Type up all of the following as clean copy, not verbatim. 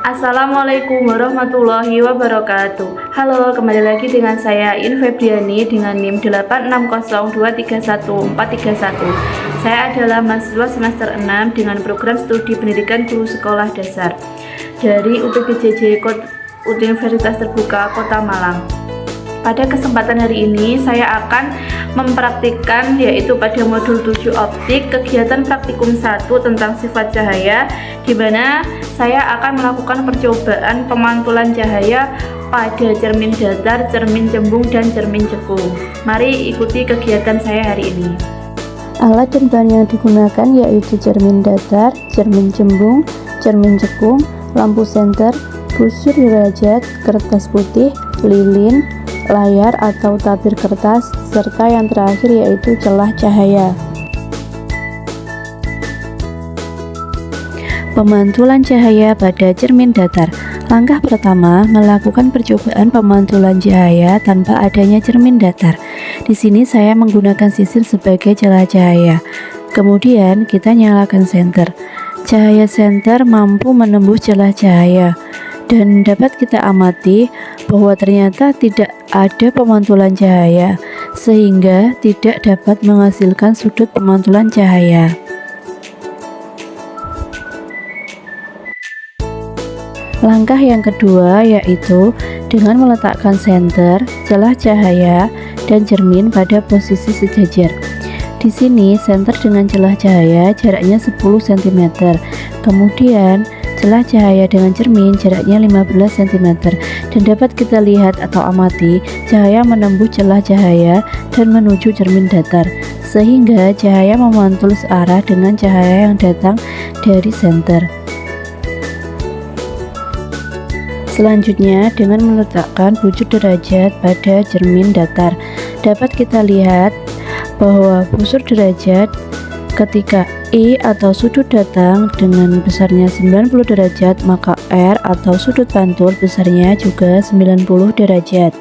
Assalamualaikum warahmatullahi wabarakatuh. Halo, kembali lagi dengan saya In Febriani dengan NIM 8602314331. Saya adalah mahasiswa semester 6 dengan program studi pendidikan guru sekolah dasar dari UPGJJ Universitas Terbuka Kota Malang. Pada kesempatan hari ini saya akan mempraktikkan yaitu pada modul 7 optik kegiatan praktikum 1 tentang sifat cahaya, di mana saya akan melakukan percobaan pemantulan cahaya pada cermin datar, cermin cembung, dan cermin cekung. Mari ikuti kegiatan saya hari ini. Alat dan bahan yang digunakan yaitu cermin datar, cermin cembung, cermin cekung, lampu senter, busur derajat, kertas putih, lilin, layar atau tabir kertas, serta yang terakhir yaitu celah cahaya. Pemantulan cahaya pada cermin datar. Langkah pertama, melakukan percobaan pemantulan cahaya tanpa adanya cermin datar. Di sini saya menggunakan sisir sebagai celah cahaya. Kemudian kita nyalakan senter. Cahaya senter mampu menembus celah cahaya, dan dapat kita amati bahwa ternyata tidak ada pemantulan cahaya, sehingga tidak dapat menghasilkan sudut pemantulan cahaya. Langkah yang kedua yaitu dengan meletakkan senter, celah cahaya, dan cermin pada posisi sejajar. Di sini senter dengan celah cahaya jaraknya 10 cm. Kemudian celah cahaya dengan cermin jaraknya 15 cm, dan dapat kita lihat atau amati cahaya menembus celah cahaya dan menuju cermin datar, sehingga cahaya memantul searah dengan cahaya yang datang dari senter. Selanjutnya, dengan meletakkan busur derajat pada cermin datar, dapat kita lihat bahwa busur derajat ketika I atau sudut datang dengan besarnya 90 derajat, maka R atau sudut pantul besarnya juga 90 derajat.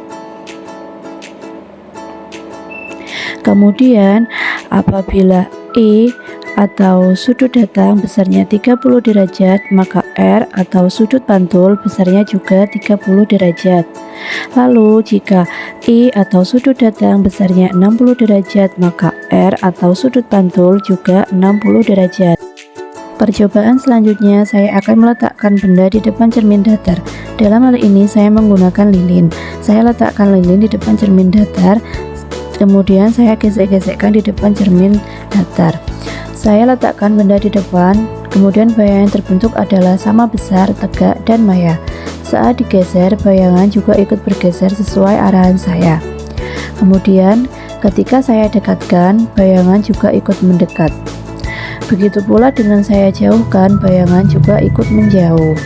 Kemudian apabila I atau sudut datang besarnya 30 derajat, maka R atau sudut pantul besarnya juga 30 derajat. Lalu jika I atau sudut datang besarnya 60 derajat, maka R atau sudut pantul juga 60 derajat. Percobaan selanjutnya, saya akan meletakkan benda di depan cermin datar. Dalam hal ini saya menggunakan lilin. Saya letakkan lilin di depan cermin datar, kemudian saya gesek-gesekkan di depan cermin datar. Saya letakkan benda di depan, kemudian bayangan yang terbentuk adalah sama besar, tegak, dan maya. Saat digeser, bayangan juga ikut bergeser sesuai arahan saya. Kemudian, ketika saya dekatkan, bayangan juga ikut mendekat. Begitu pula dengan saya jauhkan, bayangan juga ikut menjauh.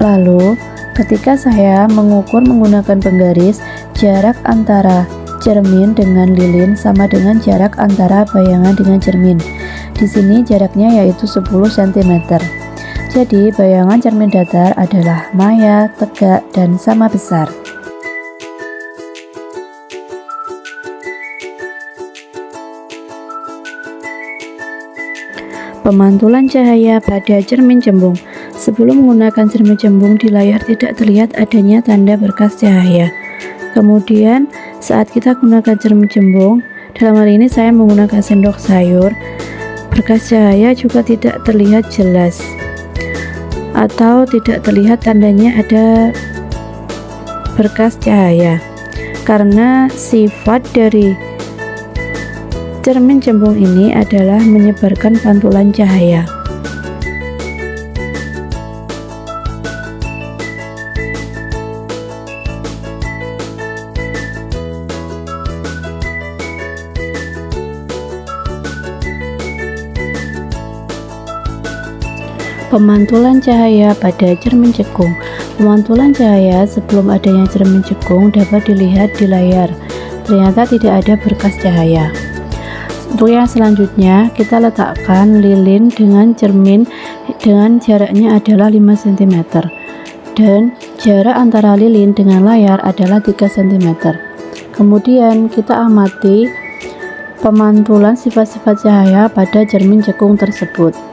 Lalu, ketika saya mengukur menggunakan penggaris, jarak antara cermin dengan lilin sama dengan jarak antara bayangan dengan cermin. Di sini jaraknya yaitu 10 cm. Jadi bayangan cermin datar adalah maya, tegak, dan sama besar. Pemantulan cahaya pada cermin cembung. Sebelum menggunakan cermin cembung, di layar tidak terlihat adanya tanda berkas cahaya. Kemudian saat kita gunakan cermin cembung, dalam hal ini saya menggunakan sendok sayur, berkas cahaya juga tidak terlihat jelas atau tidak terlihat tandanya ada berkas cahaya, karena sifat dari cermin cembung ini adalah menyebarkan pantulan cahaya. Pemantulan cahaya pada cermin cekung. Pemantulan cahaya sebelum adanya cermin cekung dapat dilihat di layar. Ternyata tidak ada berkas cahaya. Untuk yang selanjutnya, kita letakkan lilin dengan cermin dengan jaraknya adalah 5 cm, dan jarak antara lilin dengan layar adalah 3 cm. Kemudian kita amati pemantulan sifat-sifat cahaya pada cermin cekung tersebut.